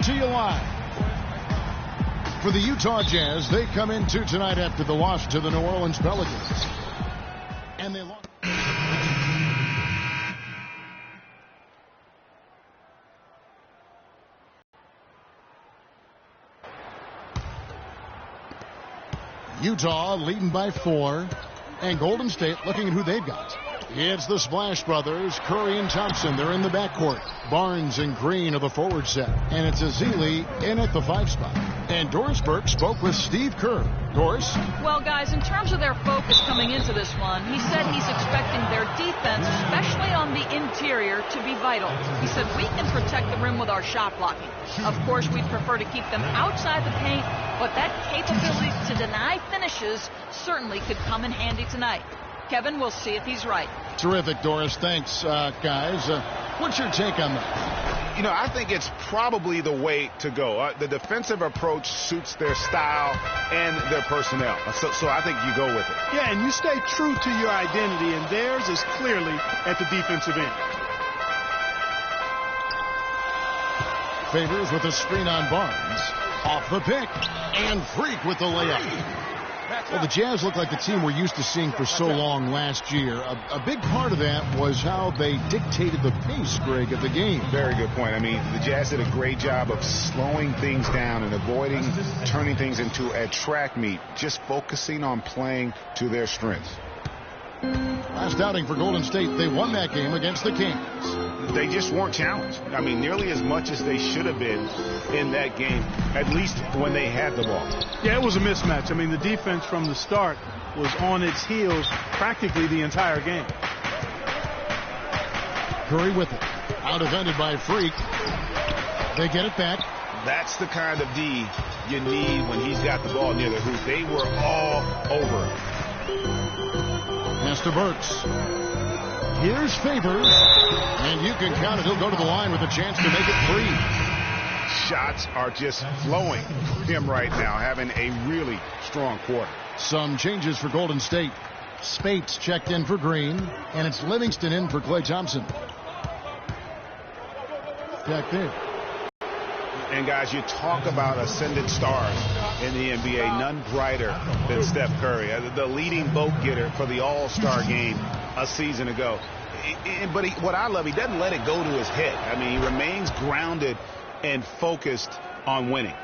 to you live. For the Utah Jazz, they come into tonight after the loss to the New Orleans Pelicans. And they lost. Utah leading by 4. And Golden State looking at who they've got. It's the Splash Brothers, Curry and Thompson. They're in the backcourt. Barnes and Green are the forward set. And it's Azili in at the 5 spot. And Doris Burke spoke with Steve Kerr. Doris? Well, guys, in terms of their focus coming into this one, he said he's expecting their defense, especially on the interior, to be vital. He said we can protect the rim with our shot blocking. Of course, we'd prefer to keep them outside the paint, but that capability to deny finishes certainly could come in handy tonight. Kevin, we'll see if he's right. Terrific, Doris. Thanks, guys. What's your take on that? You know, I think it's probably the way to go. The defensive approach suits their style and their personnel. So I think you go with it. Yeah, and you stay true to your identity, and theirs is clearly at the defensive end. Favors with a screen on Barnes. Off the pick. And Freak with the layup. Well, the Jazz look like the team we're used to seeing for so long last year. A big part of that was how they dictated the pace, Greg, of the game. Very good point. I mean, the Jazz did a great job of slowing things down and avoiding turning things into a track meet, just focusing on playing to their strengths. Last outing for Golden State, they won that game against the Kings. They just weren't challenged. I mean, nearly as much as they should have been in that game, at least when they had the ball. Yeah, it was a mismatch. I mean, the defense from the start was on its heels practically the entire game. Curry with it. Out defended by Freak. They get it back. That's the kind of D you need when he's got the ball near the hoop. They were all over it. Master Burks. Here's Favors. And you can count it. He'll go to the line with a chance to make it 3. Shots are just flowing for him right now, having a really strong quarter. Some changes for Golden State. Spates checked in for Green. And it's Livingston in for Klay Thompson. Back there. And, guys, you talk about ascendant stars in the NBA. None brighter than Steph Curry, the leading vote getter for the All-Star game a season ago. But what I love, he doesn't let it go to his head. I mean, he remains grounded and focused on winning.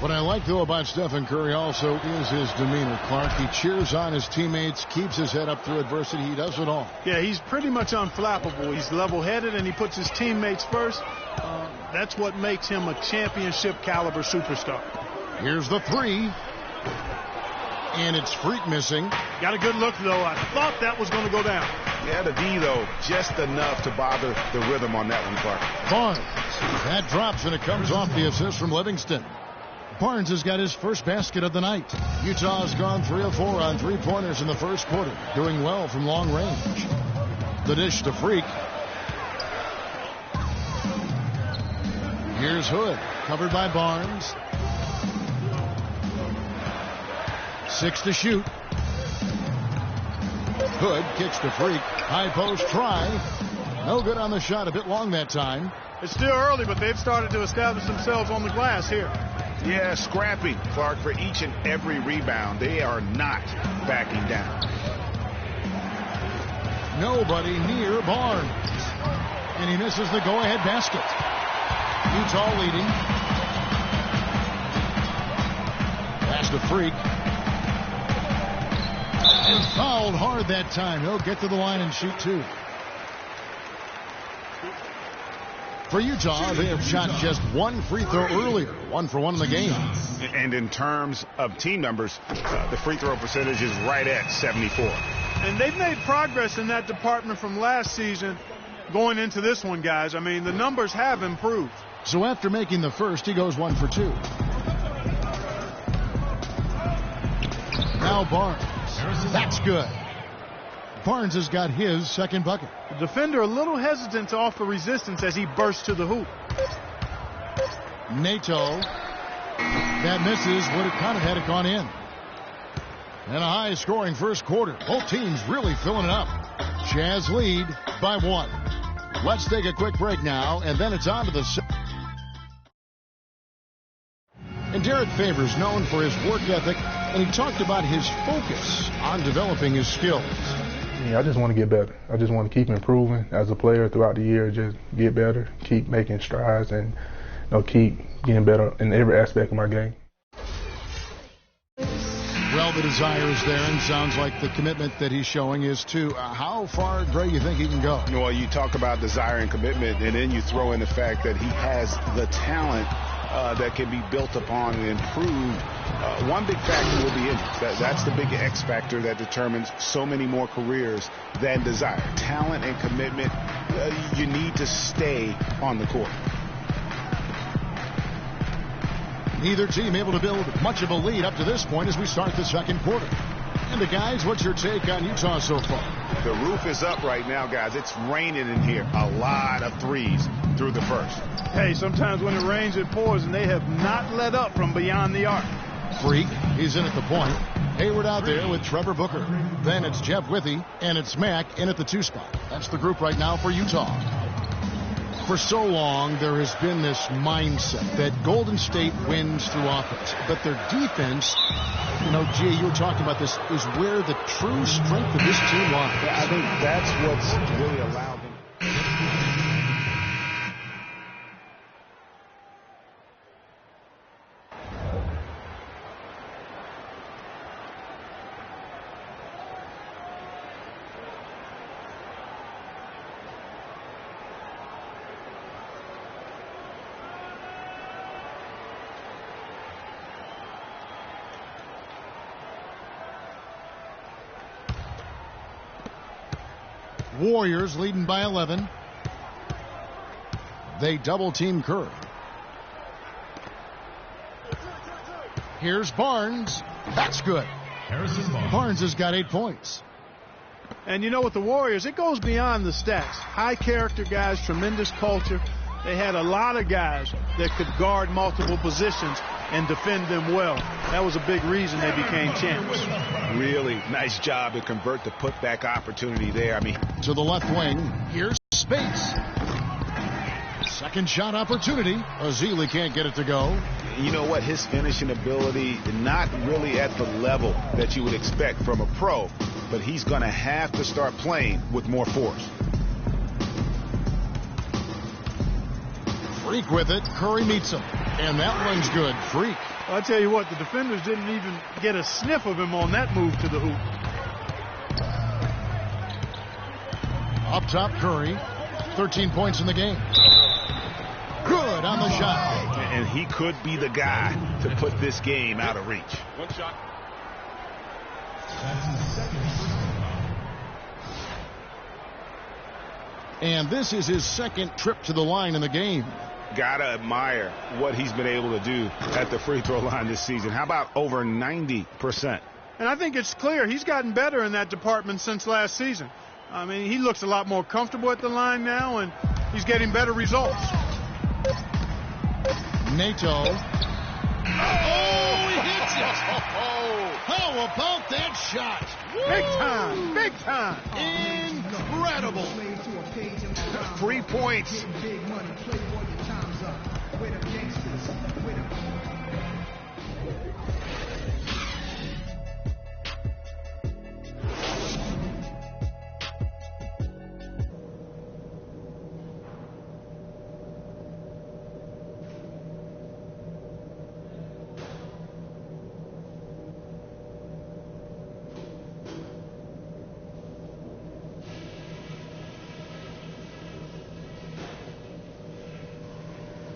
What I like, though, about Stephen Curry also is his demeanor, Clark. He cheers on his teammates, keeps his head up through adversity. He does it all. Yeah, he's pretty much unflappable. He's level-headed, and he puts his teammates first. That's what makes him a championship-caliber superstar. Here's the 3. And it's Freak missing. Got a good look, though. I thought that was going to go down. Yeah, the D, though, just enough to bother the rhythm on that one, Clark. Barnes. That drops, and it comes off the assist from Livingston. Barnes has got his first basket of the night. Utah's gone 3 of 4 on 3-pointers in the first quarter, doing well from long range. The dish to Freak. Here's Hood, covered by Barnes. 6 to shoot. Hood kicks to Freak. High post try. No good on the shot. A bit long that time. It's still early, but they've started to establish themselves on the glass here. Yeah, scrapping, Clark, for each and every rebound. They are not backing down. Nobody near Barnes. And he misses the go-ahead basket. Utah leading. Pass to Freak. And fouled hard that time. He'll get to the line and shoot 2. For Utah, they have shot just 1 free throw earlier. 1 for 1 in the game. And in terms of team numbers, the free throw percentage is right at 74. And they've made progress in that department from last season going into this one, guys. I mean, the numbers have improved. So after making the first, he goes 1 for 2. Now Barnes. That's good. Barnes has got his second bucket. The defender a little hesitant to offer resistance as he bursts to the hoop. Nato. That misses. Would have kind of had it gone in. And a high-scoring first quarter. Both teams really filling it up. Jazz lead by 1. Let's take a quick break now, and then it's on to the And Derek Favors, known for his work ethic, and he talked about his focus on developing his skills. Yeah, I just want to get better. I just want to keep improving as a player throughout the year, just get better, keep making strides, and keep getting better in every aspect of my game. Well, the desire is there, and sounds like the commitment that he's showing is too. How far, Gray, you think he can go? Well, you talk about desire and commitment, and then you throw in the fact that he has the talent that can be built upon and improved. One big factor will be injuries. That's the big X factor that determines so many more careers than desire. Talent and commitment, you need to stay on the court. Neither team able to build much of a lead up to this point as we start the second quarter. And the guys, what's your take on Utah so far? The roof is up right now, guys. It's raining in here. A lot of threes through the first. Hey, sometimes when it rains, it pours, and they have not let up from beyond the arc. Freak, he's in at the point. Hayward out there with Trevor Booker. Then it's Jeff Withey, and it's Mack in at the 2 spot. That's the group right now for Utah. For so long, there has been this mindset that Golden State wins through offense, but their defense, G, you were talking about this, is where the true strength of this team lies. Yeah, I think that's what's really allowed them. Warriors leading by 11. They double team Curry. Here's Barnes. That's good. Barnes has got 8 points. And with the Warriors, it goes beyond the stats. High character guys, tremendous culture. They had a lot of guys that could guard multiple positions and defend them well. That was a big reason they became champs. Really nice job to convert the putback opportunity there. To the left wing, here's space. Second shot opportunity. Azili can't get it to go. You know what? His finishing ability, not really at the level that you would expect from a pro, but he's going to have to start playing with more force. Freak with it. Curry meets him. And that one's good. Freak. I'll tell you what, the defenders didn't even get a sniff of him on that move to the hoop. Up top, Curry. 13 points in the game. Good on the shot. And he could be the guy to put this game out of reach. One shot. And this is his second trip to the line in the game. Gotta admire what he's been able to do at the free throw line this season. How about over 90%? And I think it's clear he's gotten better in that department since last season. He looks a lot more comfortable at the line now, and he's getting better results. Nato. Oh, he hits it. How about that shot? Big time, big time. Incredible. 3 points.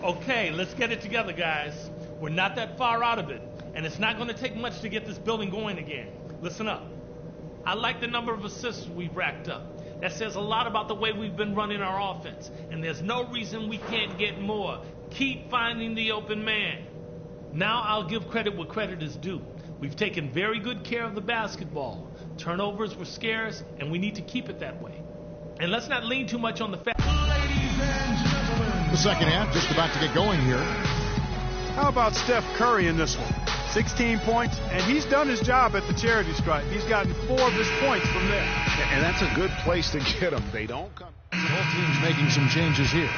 Okay, let's get it together, guys. We're not that far out of it, and it's not going to take much to get this building going again. Listen up. I like the number of assists we've racked up. That says a lot about the way we've been running our offense, and there's no reason we can't get more. Keep finding the open man. Now I'll give credit where credit is due. We've taken very good care of the basketball. Turnovers were scarce, and we need to keep it that way. And let's not lean too much on the fact. Ladies and gentlemen. The second half just about to get going here. How about Steph Curry in this one? 16 points, and he's done his job at the charity stripe. He's gotten 4 of his points from there. And that's a good place to get them. They don't come. The whole team's making some changes here.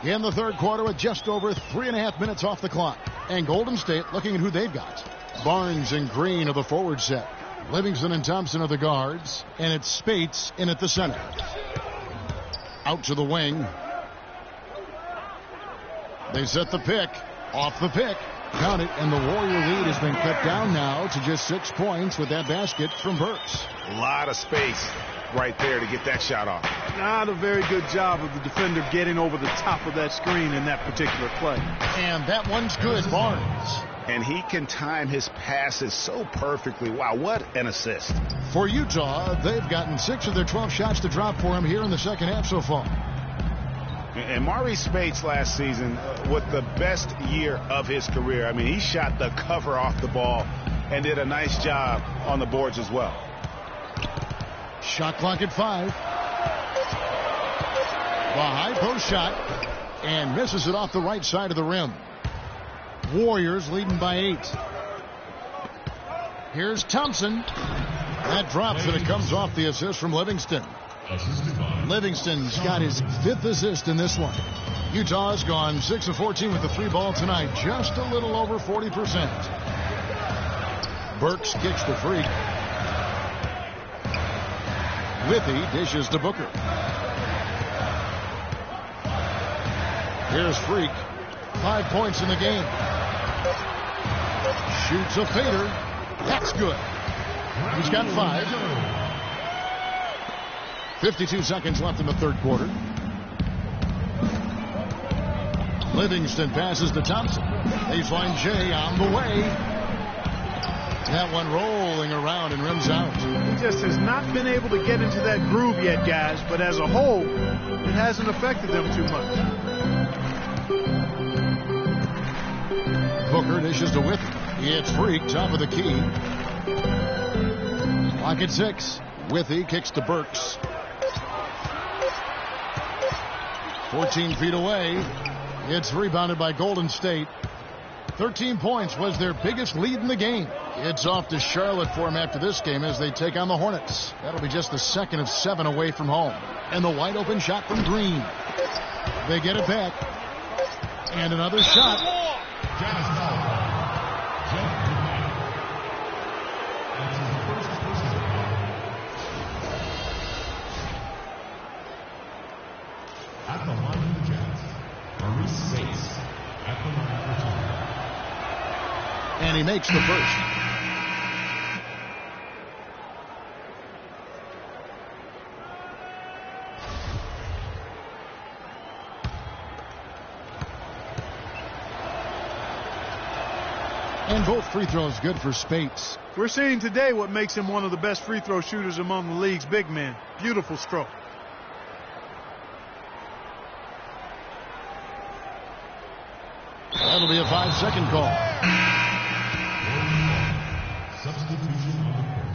in the third quarter with just over 3.5 minutes off the clock. And Golden State looking at who they've got. Barnes and Green are the forward set. Livingston and Thompson are the guards. And it's Spates in at the center. Out to the wing. They set the pick. Off the pick. Count it. And the Warrior lead has been cut down now to just 6 points with that basket from Burks. A lot of space right there to get that shot off. Not a very good job of the defender getting over the top of that screen in that particular play. And that one's good, Barnes. And he can time his passes so perfectly. Wow, what an assist. For Utah, they've gotten 6 of their 12 shots to drop for him here in the second half so far. And Maurice Spates last season with the best year of his career. I mean, he shot the cover off the ball and did a nice job on the boards as well. Shot clock at 5. The high post shot and misses it off the right side of the rim. Warriors leading by 8. Here's Thompson. That drops and it comes off the assist from Livingston. Livingston's got his 5th assist in this one. Utah has gone 6 of 14 with the 3 ball tonight. Just a little over 40%. Burks kicks the free. Withy dishes to Booker. Here's Freak. 5 points in the game. Shoots a fader. That's good. He's got 5. 52 seconds left in the third quarter. Livingston passes to Thompson. Baseline J on the way. That one rolling around and rims out. He just has not been able to get into that groove yet, guys. But as a whole, it hasn't affected them too much. Booker dishes to Withy. It's Freak, top of the key. Clock at 6. Withy kicks to Burks. 14 feet away. It's rebounded by Golden State. 13 points was their biggest lead in the game. It's off to Charlotte for them after this game as they take on the Hornets. That'll be just the second of 7 away from home. And the wide open shot from Green. They get it back. And another shot. At the line of the Jazz, Maurice Spates at the line for 2. And he makes the first. And both free throws good for Spates. We're seeing today what makes him one of the best free throw shooters among the league's big men. Beautiful stroke. That'll be a 5-second call. Substitution on the court.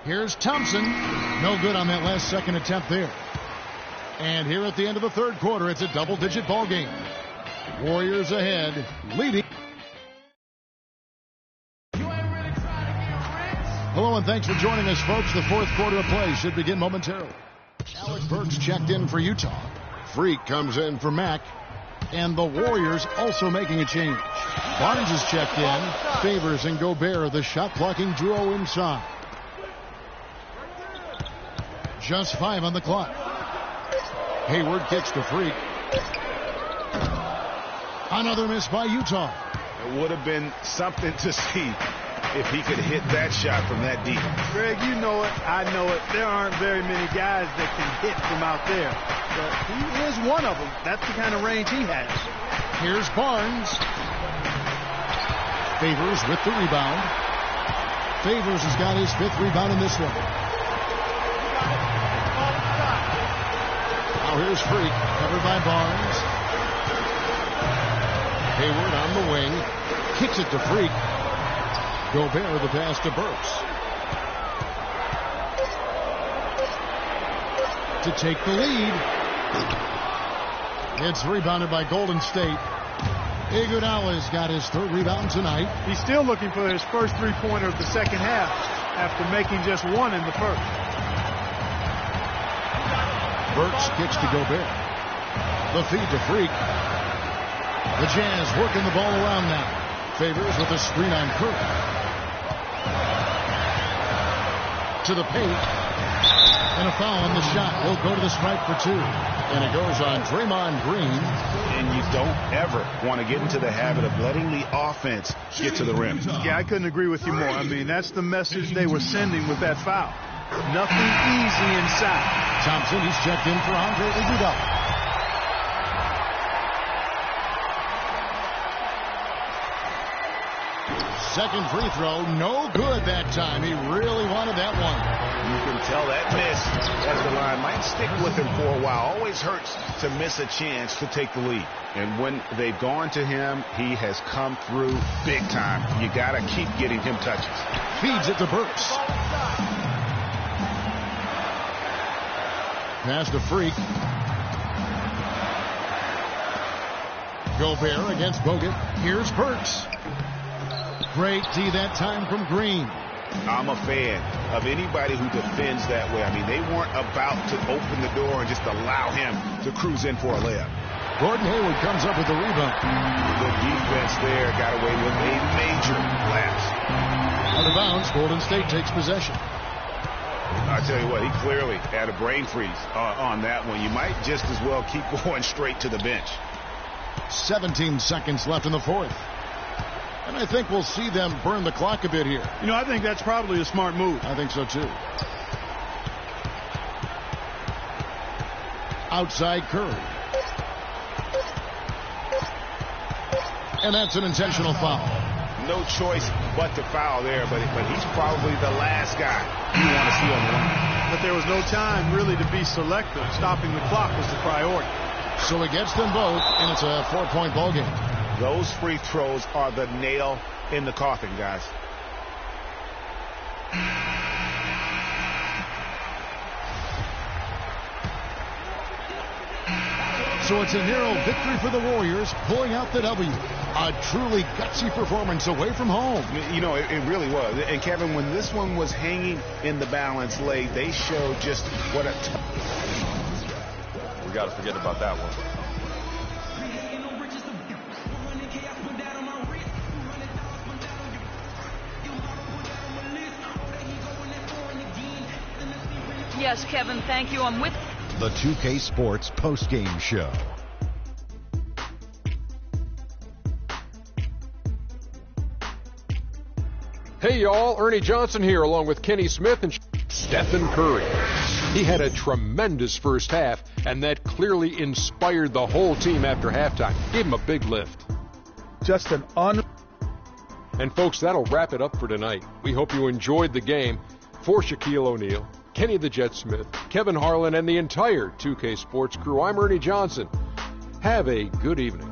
Here's Thompson. No good on that last second attempt there. And here at the end of the third quarter, it's a double-digit ball game. Warriors ahead, leading. Hello and thanks for joining us, folks. The fourth quarter of play should begin momentarily. Alex Burks checked in for Utah. Freak comes in for Mack. And the Warriors also making a change. Barnes is checked in. Favors and Gobert, the shot-blocking duo inside. Just 5 on the clock. Hayward kicks to Freak. Another miss by Utah. It would have been something to see if he could hit that shot from that deep. Greg, you know it. I know it. There aren't very many guys that can hit from out there. But he is one of them. That's the kind of range he has. Here's Barnes. Favors with the rebound. Favors has got his 5th rebound in this one. Now here's Freak, covered by Barnes. Hayward on the wing. Kicks it to Freak. Gobert the pass to Burks. To take the lead. It's rebounded by Golden State. Iguodala's got his 3rd rebound tonight. He's still looking for his first three-pointer of the second half after making just 1 in the first. Burks kicks to Gobert. The feed to Freak. The Jazz working the ball around now. Favors with a screen on Curry. To the paint. And a foul on the shot. He'll go to the stripe for 2. And it goes on Draymond Green. And you don't ever want to get into the habit of letting the offense get to the rim. Yeah, I couldn't agree with you more. I mean, that's the message they were sending with that foul. Nothing easy inside. Thompson, he's checked in for Andre Iguodala. Second free throw, no good that time. He really wanted that one. You can tell that miss as the line might stick with him for a while. Always hurts to miss a chance to take the lead. And when they've gone to him, he has come through big time. You got to keep getting him touches. Feeds it to Burks. Pass to Freak. Gobert against Bogut. Here's Burks. Great D that time from Green. I'm a fan of anybody who defends that way. I mean, they weren't about to open the door and just allow him to cruise in for a layup. Gordon Hayward comes up with the rebound. The defense there got away with a major lapse. Out of bounds, Golden State takes possession. I tell you what, he clearly had a brain freeze on that one. You might just as well keep going straight to the bench. 17 seconds left in the fourth. And I think we'll see them burn the clock a bit here. You know, I think that's probably a smart move. I think so, too. Outside Curry. And that's an intentional foul. No choice but to foul there, but he's probably the last guy you want to see on the line. But there was no time really to be selective. Stopping the clock was the priority. So he gets them both, and it's a 4-point ball game. Those free throws are the nail in the coffin, guys. So it's a narrow victory for the Warriors, pulling out the W. A truly gutsy performance away from home. You know, it really was. And, Kevin, when this one was hanging in the balance late, they showed just what a we got to forget about that one. Yes, Kevin, thank you. I'm with the 2K Sports postgame show. Hey, y'all. Ernie Johnson here, along with Kenny Smith and Stephen Curry. He had a tremendous first half, and that clearly inspired the whole team after halftime. Gave him a big lift. Just an And, folks, that'll wrap it up for tonight. We hope you enjoyed the game. For Shaquille O'Neal, Kenny the Jet Smith, Kevin Harlan, and the entire 2K Sports crew, I'm Ernie Johnson. Have a good evening.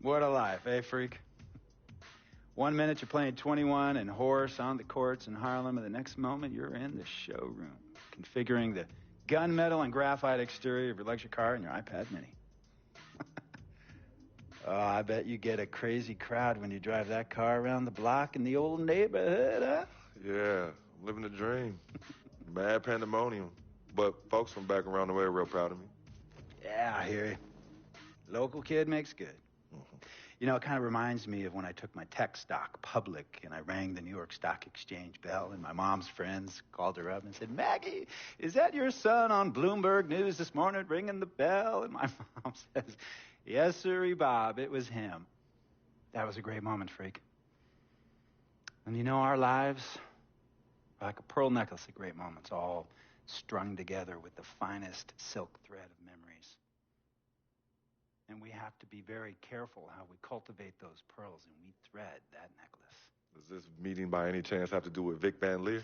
What a life, eh, freak? 1 minute you're playing 21 and horse on the courts in Harlem, and the next moment you're in the showroom, configuring the gunmetal and graphite exterior of your luxury car and your iPad Mini. Oh, I bet you get a crazy crowd when you drive that car around the block in the old neighborhood, huh? Yeah, living the dream. Bad pandemonium. But folks from back around the way are real proud of me. Yeah, I hear you. Local kid makes good. You know, it kind of reminds me of when I took my tech stock public and I rang the New York Stock Exchange bell, and my mom's friends called her up and said, "Maggie, is that your son on Bloomberg News this morning ringing the bell?" And my mom says, "Yes, sirree, Bob, it was him." That was a great moment, freak. And you know, our lives are like a pearl necklace of great moments, all strung together with the finest silk thread of memories. And we have to be very careful how we cultivate those pearls and we thread that necklace. Does this meeting by any chance have to do with Vic Van Leer?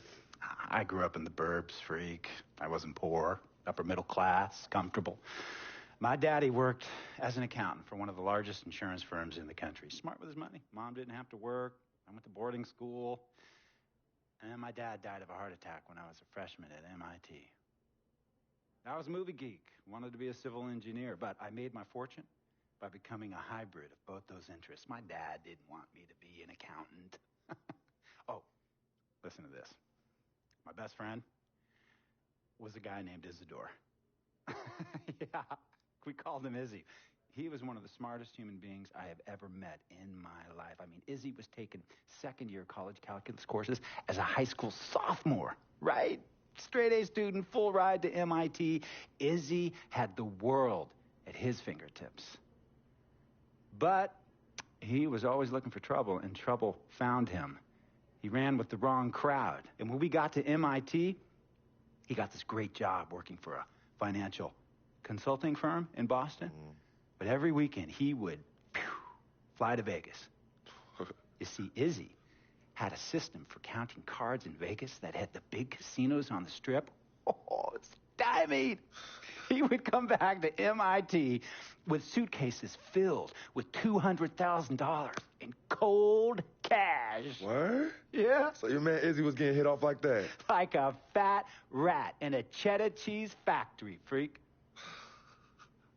I grew up in the burbs, freak. I wasn't poor, upper middle class, comfortable. My daddy worked as an accountant for one of the largest insurance firms in the country. Smart with his money. Mom didn't have to work. I went to boarding school. And then my dad died of a heart attack when I was a freshman at MIT. I was a movie geek, wanted to be a civil engineer, but I made my fortune by becoming a hybrid of both those interests. My dad didn't want me to be an accountant. Oh, listen to this. My best friend was a guy named Isidore. Yeah, we called him Izzy. He was one of the smartest human beings I have ever met in my life. I mean, Izzy was taking second-year college calculus courses as a high school sophomore, right? Straight-A student, full ride to MIT. Izzy had the world at his fingertips. But he was always looking for trouble, and trouble found him. He ran with the wrong crowd. And when we got to MIT, he got this great job working for a financial consulting firm in Boston. But every weekend, he would fly to Vegas. You see, Izzy had a system for counting cards in Vegas that had the big casinos on the Strip. Oh, it's stymied. He would come back to MIT with suitcases filled with $200,000 in cold cash. What? Yeah. So your man Izzy was getting hit off like that? Like a fat rat in a cheddar cheese factory, freak.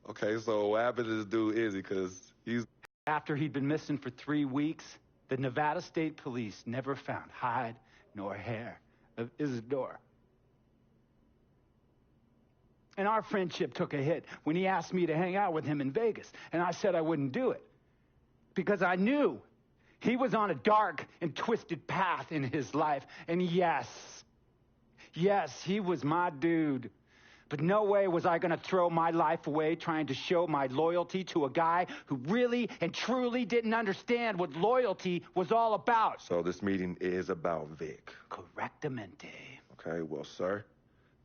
Okay, so what happened to this dude Izzy? Because he's... After he'd been missing for 3 weeks, the Nevada State Police never found hide nor hair of Isidore. And our friendship took a hit when he asked me to hang out with him in Vegas. And I said I wouldn't do it. Because I knew he was on a dark and twisted path in his life. And yes, he was my dude. But no way was I going to throw my life away trying to show my loyalty to a guy who really and truly didn't understand what loyalty was all about. So this meeting is about Vic. Correctamente. Okay, well, sir,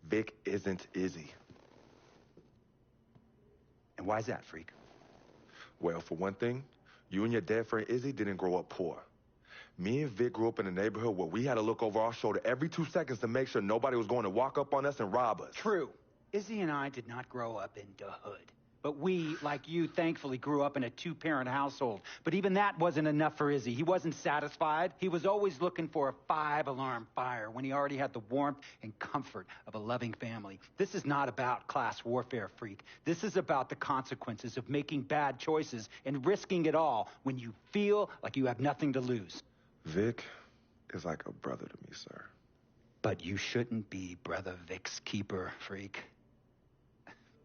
Vic isn't Izzy. And why's that, freak? Well, for one thing, you and your dead friend Izzy didn't grow up poor. Me and Vic grew up in a neighborhood where we had to look over our shoulder every 2 seconds to make sure nobody was going to walk up on us and rob us. True. Izzy and I did not grow up in the hood. But we, like you, thankfully grew up in a 2-parent household. But even that wasn't enough for Izzy. He wasn't satisfied. He was always looking for a 5-alarm fire when he already had the warmth and comfort of a loving family. This is not about class warfare, freak. This is about the consequences of making bad choices and risking it all when you feel like you have nothing to lose. Vic is like a brother to me, sir. But you shouldn't be Brother Vic's keeper, freak.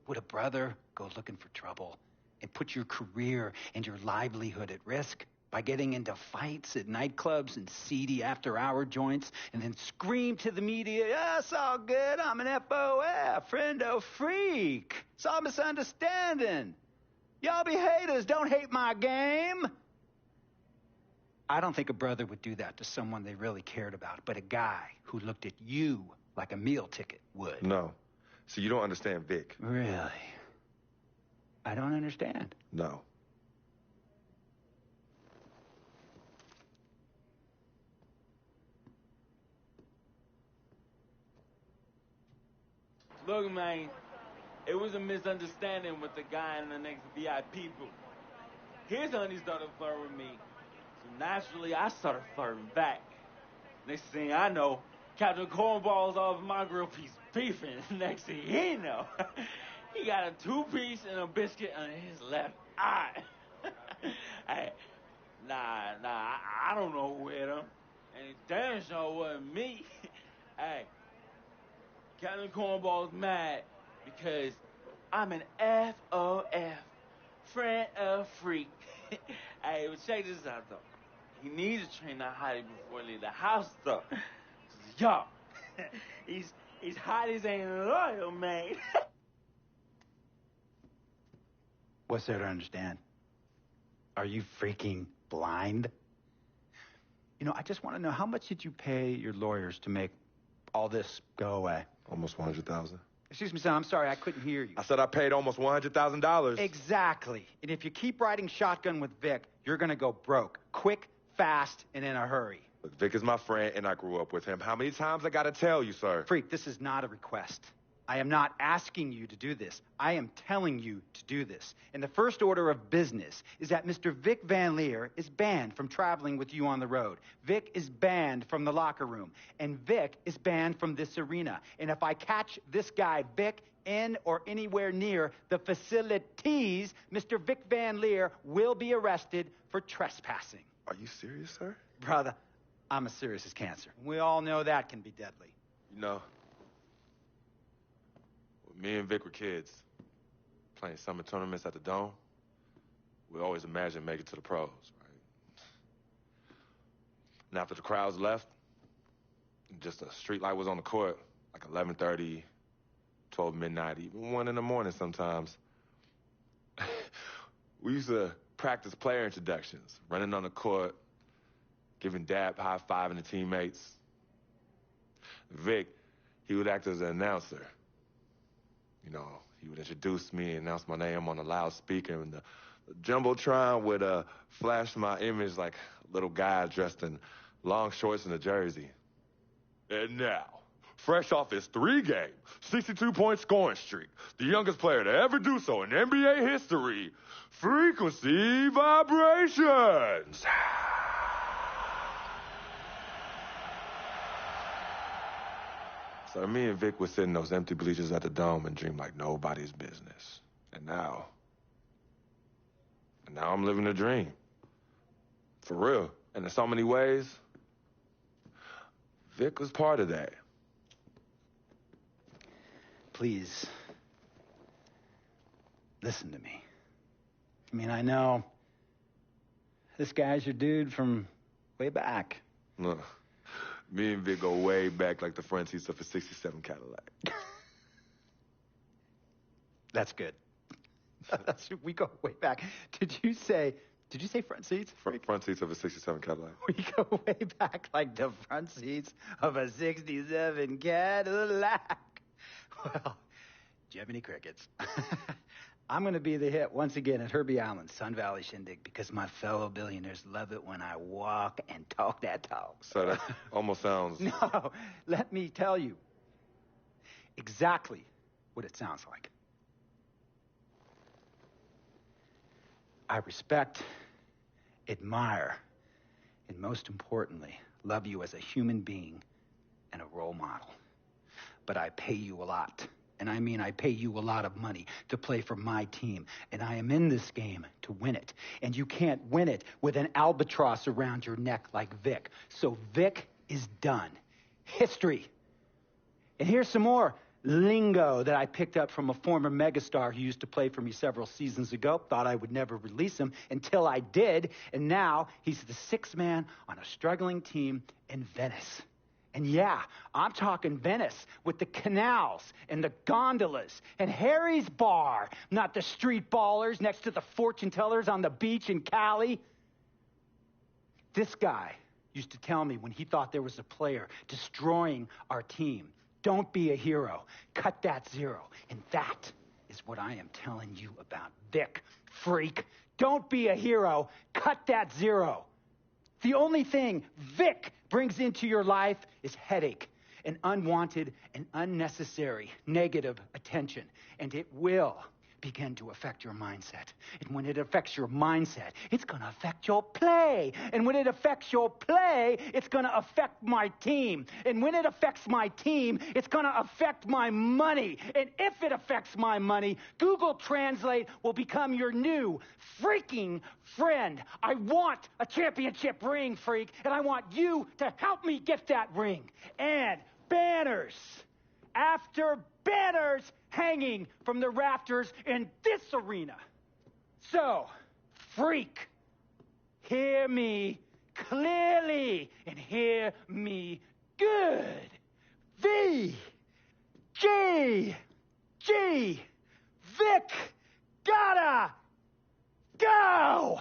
Would a brother go looking for trouble and put your career and your livelihood at risk by getting into fights at nightclubs and seedy after-hour joints and then scream to the media, "Yeah, it's all good, I'm an FOF, friendo freak. It's all misunderstanding. Y'all be haters, don't hate my game." I don't think a brother would do that to someone they really cared about, but a guy who looked at you like a meal ticket would. No. So you don't understand Vic. Really? I don't understand. No. Look, man, it was a misunderstanding with the guy in the next VIP booth. His honey started flirting with me, so naturally I started flirting back. Next thing I know, Captain Cornball's off my grill piece beefing. Next thing he know, he got a 2-piece and a biscuit on his left eye. Hey, I don't know who hit him, and it damn sure wasn't me. Hey, Captain Cornball's mad because I'm an FOF, friend of freak. Hey, but check this out though. He needs to train that hottie before he leave the house though. Yo, he's hotties ain't loyal, man. What's there to understand? Are you freaking blind? You know, I just want to know, how much did you pay your lawyers to make all this go away? Almost 100,000. Excuse me, son, I'm sorry, I couldn't hear you. I said I paid almost $100,000. Exactly. And if you keep riding shotgun with Vic, you're going to go broke. Quick, fast, and in a hurry. Look, Vic is my friend, and I grew up with him. How many times I got to tell you, sir? Freak, this is not a request. I am not asking you to do this. I am telling you to do this. And the first order of business is that Mr. Vic Van Leer is banned from traveling with you on the road. Vic is banned from the locker room. And Vic is banned from this arena. And if I catch this guy, Vic, in or anywhere near the facilities, Mr. Vic Van Leer will be arrested for trespassing. Are you serious, sir? Brother, I'm as serious as cancer. We all know that can be deadly. You know, when me and Vic were kids, playing summer tournaments at the Dome, we always imagined making it to the pros, right? And after the crowds left, just a street light was on the court, like 11:30, 12 midnight, even 1 in the morning sometimes. We used to practice player introductions, running on the court, giving dab, high-fiving the teammates. Vic, he would act as an announcer. You know, he would introduce me and announce my name on the loudspeaker, and the Jumbotron would flash my image like a little guy dressed in long shorts and a jersey. And now, fresh off his 3-game, 62-point scoring streak, the youngest player to ever do so in NBA history, Frequency Vibrations. So me and Vic would sit in those empty bleachers at the Dome and dream like nobody's business. And now I'm living a dream. For real. And in so many ways, Vic was part of that. Please, listen to me. I mean, I know this guy's your dude from way back. Look, me and Vic go way back like the front seats of a 67 Cadillac. That's good. We go way back. Did you say front seats? Front seats of a 67 Cadillac. We go way back like the front seats of a 67 Cadillac. Well, Jiminy Crickets. I'm going to be the hit once again at Herbie Allen's Sun Valley Shindig because my fellow billionaires love it when I walk and talk that talk. So that almost sounds... No, let me tell you exactly what it sounds like. I respect, admire, and most importantly, love you as a human being and a role model. But I pay you a lot. And I mean, I pay you a lot of money to play for my team. And I am in this game to win it. And you can't win it with an albatross around your neck like Vic. So Vic is done. History. And here's some more lingo that I picked up from a former megastar who used to play for me several seasons ago. Thought I would never release him until I did. And now he's the sixth man on a struggling team in Venice. And yeah, I'm talking Venice with the canals and the gondolas and Harry's Bar, not the street ballers next to the fortune tellers on the beach in Cali. This guy used to tell me when he thought there was a player destroying our team, don't be a hero, cut that zero. And that is what I am telling you about Vic, freak. Don't be a hero, cut that zero. The only thing Vic brings into your life is headache and unwanted and unnecessary negative attention. And it will begin to affect your mindset. And when it affects your mindset, it's going to affect your play. And when it affects your play, it's going to affect my team. And when it affects my team, it's going to affect my money. And if it affects my money, Google Translate will become your new freaking friend. I want a championship ring, freak, and I want you to help me get that ring. And banners after banners hanging from the rafters in this arena. So, freak, hear me clearly and hear me good. V, G, Vic, gotta go!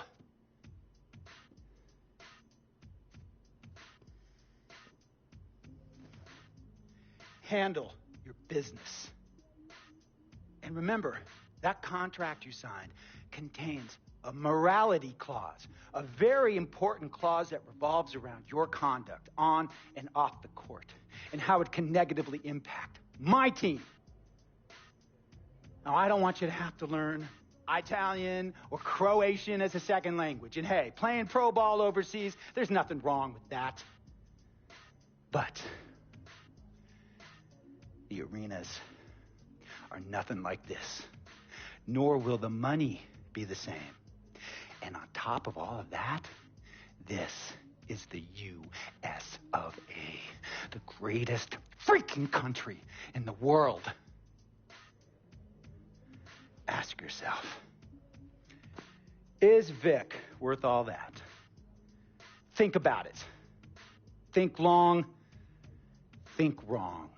Handle your business. And remember, that contract you signed contains a morality clause, a very important clause that revolves around your conduct on and off the court, and how it can negatively impact my team. Now, I don't want you to have to learn Italian or Croatian as a second language. And hey, playing pro ball overseas, there's nothing wrong with that. But the arenas are nothing like this, nor will the money be the same. And on top of all of that, this is the U.S. of A., the greatest freaking country in the world. Ask yourself, is Vic worth all that? Think about it. Think long, think wrong.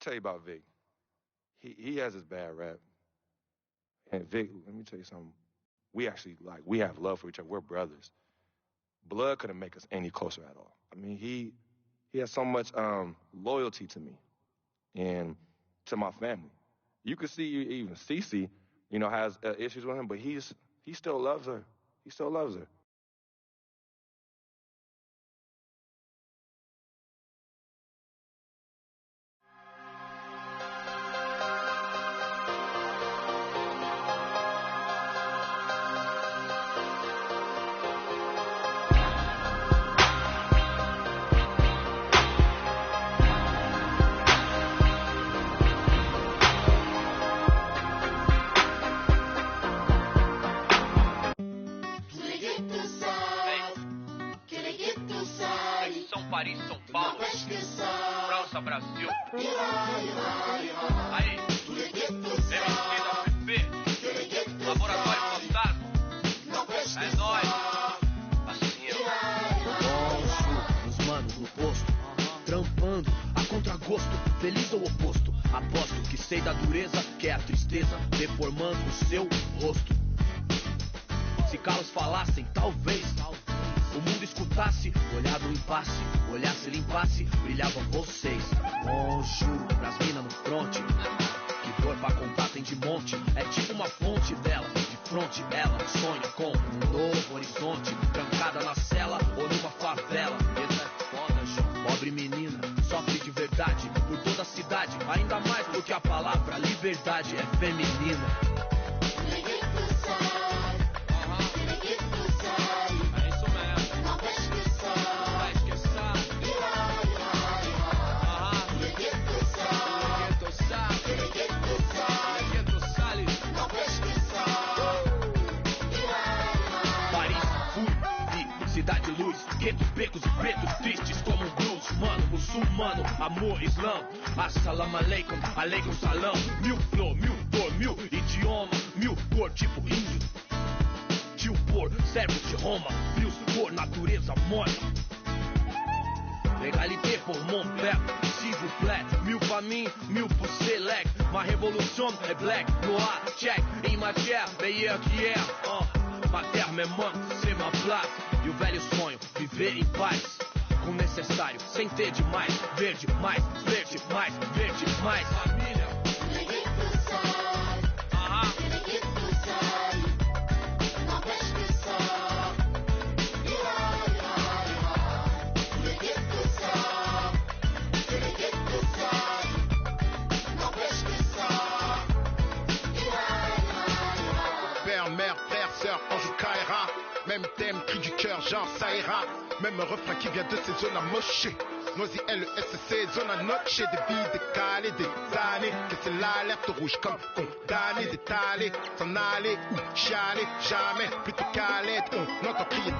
Tell you about Vic. He has his bad rap. And Vic, let me tell you something. We actually, we have love for each other. We're brothers. Blood couldn't make us any closer at all. I mean, he has so much loyalty to me and to my family. You could see even Cece, has issues with him, but he still loves her. He still loves her. Paris, São Paulo, França, Brasil. Aí, MSP, Laboratório Fantasma. É nóis. Assim, os manos no posto, trampando a contragosto, feliz ou oposto. Aposto que sei da dureza, que é a tristeza, deformando o seu rosto. Se calos falassem, talvez o mundo escutasse, olhar no impasse, olhasse, limpasse, brilhavam vocês. Juro, pras minas no fronte, que dor pra contar tem de monte. É tipo uma fonte dela, de fronte ela sonha com um novo horizonte. Trancada na cela ou numa favela. Essa é foda, João. Pobre menina, sofre de verdade por toda a cidade. Ainda mais porque a palavra liberdade é feminina. Cidade luz, guetos, becos e pretos tristes como um blues. Mano, muçulmano, amor, islã. Assalamu alaikum, alaikum salam. Mil flor, mil dor, mil idioma, mil cor, tipo índio. Tio por, servos de Roma, frios por natureza morta. Égalité pour mon peuple, s'il vous plaît. Mil pra mim, mil pour select. Ma révolution é black, noir, check. Em matière, meilleur qu'hier. Ma terre me manque, c'est ma place. E o velho sonho, viver em paz. Com o necessário, sem ter demais. Verde mais, verde mais, verde mais. Família. Père, mère, frère, sœur, ange ou Kaira. Même thème, cri du cœur, genre ça ira. Même refrain qui vient de ces zones amochées. Noisy LSC, zone à noche. Des vies décalées, des années. Que c'est l'alerte rouge comme condamné. D'étaler, s'en aller ou chialer. Jamais, plutôt qu'à l'aide. On entend crier.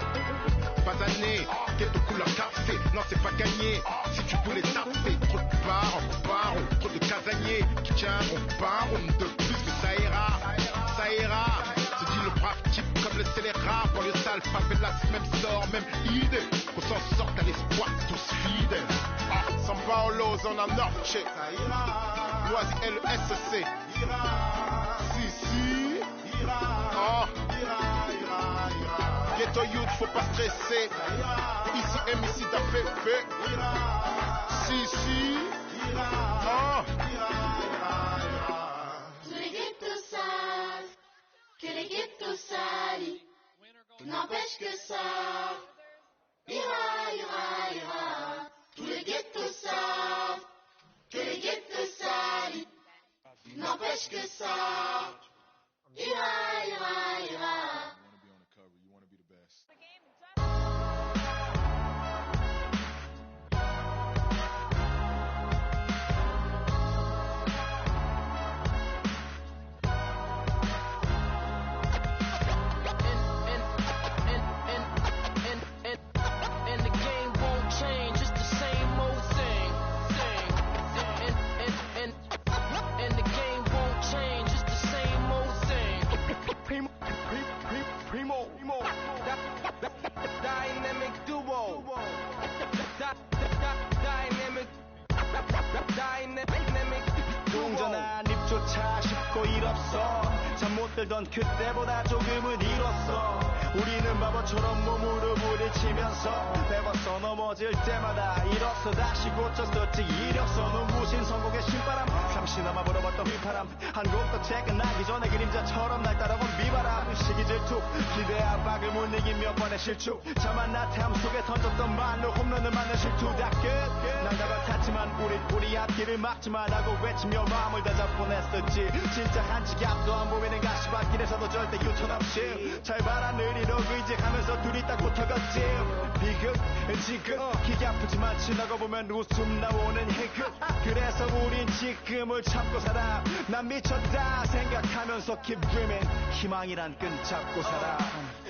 Pas année, ghetto couleur café. Non, c'est pas gagné. Si tu voulais taper, trop de barons, trop de casaniers qui tiendront pas rond de plus que ça ira. Ça ira. Se dit le brave type comme le scélérat. Pour le sale, favelas, même sort, même idée. Qu'on s'en sorte à l'espoir, tous fidèles. São Paulo, zona norte. Noisy LSC. Si. Toi youth faut pas stresser. Ici MC t'as fait. Si ah. Tous les ghettos savent que les ghettos salis n'empêche que ça ira. Tous les ghettos savent que les ghettos salis n'empêche que ça ira. Dynamic duo. Dynamic 동전한 입조차 쉽고 일 없어. 잠 못 들던 그때보다 조금은 일었어. 우리는 바보처럼 몸으로 부딪히면서 배웠어. 넘어질 때마다 일었어. 다시 고쳤었지. 이력서는 무신 성공의 신바람. 잠시나마 불어봤던 휘파람. 한 곡도 책은 나기 전에 그림자처럼 날 따라온 비바람. 시기 질투 기대 압박을 못 이긴 몇 번의 실축. 자만 나태함 속에 던졌던 말로 홈런을 맞는 실투. 다 끝 난가가 탔지만 우리 앞길을 막지만 하고 외치며 마음을 다잡 보냈었지. 진짜 한 치 앞도 안 보이는 가시밭길에서도 절대 유턴 없이 잘 봐라 느리로 의지하면서 둘이 딱 붙어갔지. 비극 지금 기가 아프지만 지나고 보면 웃음 나오는 희극. 그래서 우린 지금을 참고 살아. 난 미쳤다 생각하면서 keep dreaming. 희망이란 끈 잡고 살아.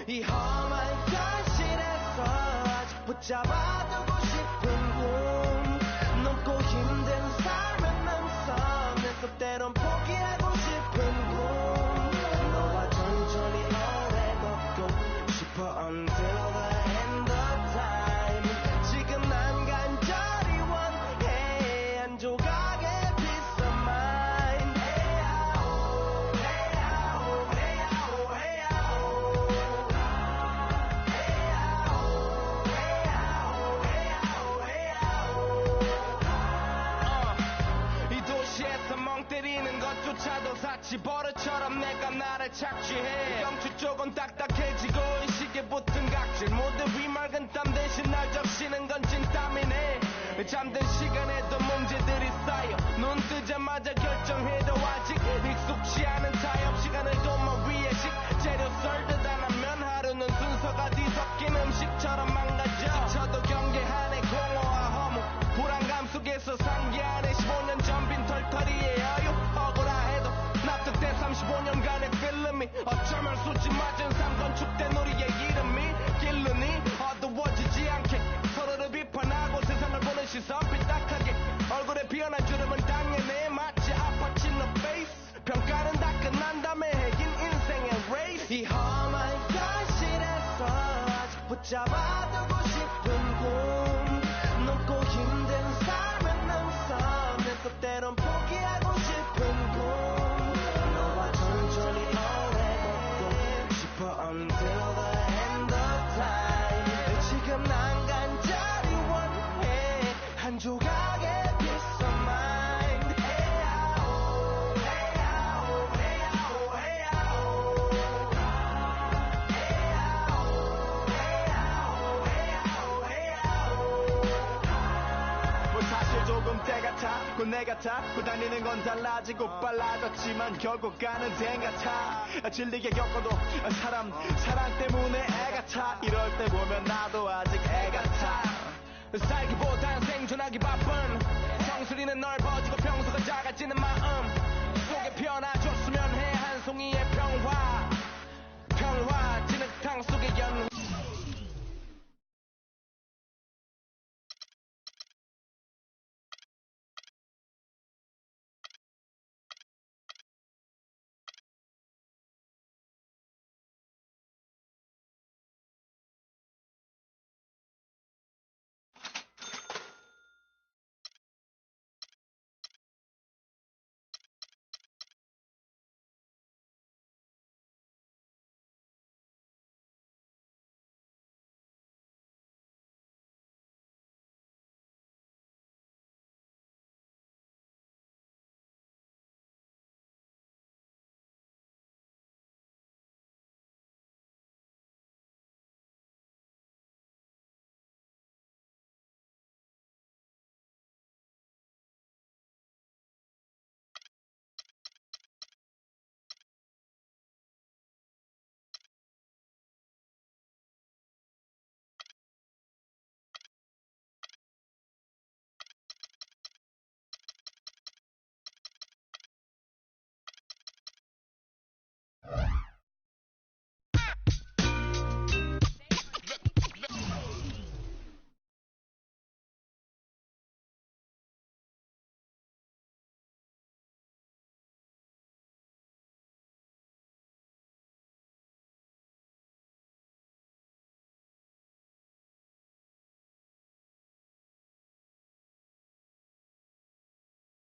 이 험한 현실에서 아직 붙잡아두고 싶은 꿈. 넘고 힘든 삶을 맘속에서 때론 포기하고 싶은 꿈. 너와 천천히 오래 걷고 싶어 until the end of time. 지금 난 간절히 원해 한 조각의 peace of mind. 이 도시에서 멍 때리는 것조차도 사치 버릇처럼 내가 나를 착취해. 경추 쪽은 딱딱해지고 의식에 붙은 각질. 모두 비맑은 땀 대신 날 적시는 건 진땀이네. 잠든 시간에도 문제들이 쌓여 눈 뜨자마자 결정해도 아직 익숙치 않은 타협. 시간을 도마 위에 식재료 썰듯 안 하면 하루는 순서가 뒤섞인 음식처럼 망가져. 지쳐도 경계하네 공허와 허무. 불안감 속에서 상기하네 15년 전 빈 털터리의 여유. 억울해도 납득돼 35년간의 필름이 어쩌면 수치 맞은 삶 건축된 우리의 이름이 길르니 어두워지지 않게 서로를 비판하고 세상을 보는 시선 삐딱하게. 얼굴에 피어난 주름은 당연해 마치 아파친 너 페이스. 평가는 다 끝난 다음에 해긴 인생의 레이스. 이 험한 현실에서 아직 붙잡아두고 싶은 꿈. 넘고 힘든 삶은 남섬에서 때론 포기하고 싶은 꿈. 너와 천천히 오래 걷고 싶어 until the end of time. 지금 난 간절히 원해 한 조각의 peace of mind. 사실 조금 때 같아. 내 같아. 다니는 건 달라지고 빨라졌지만 결국 가는 데 같아. 질리게 겪어도 사랑 때문에 애 같아. 이럴 때 보면 나도 아직 애 같아. 살기보단 생존하기 바쁜 정수리는 널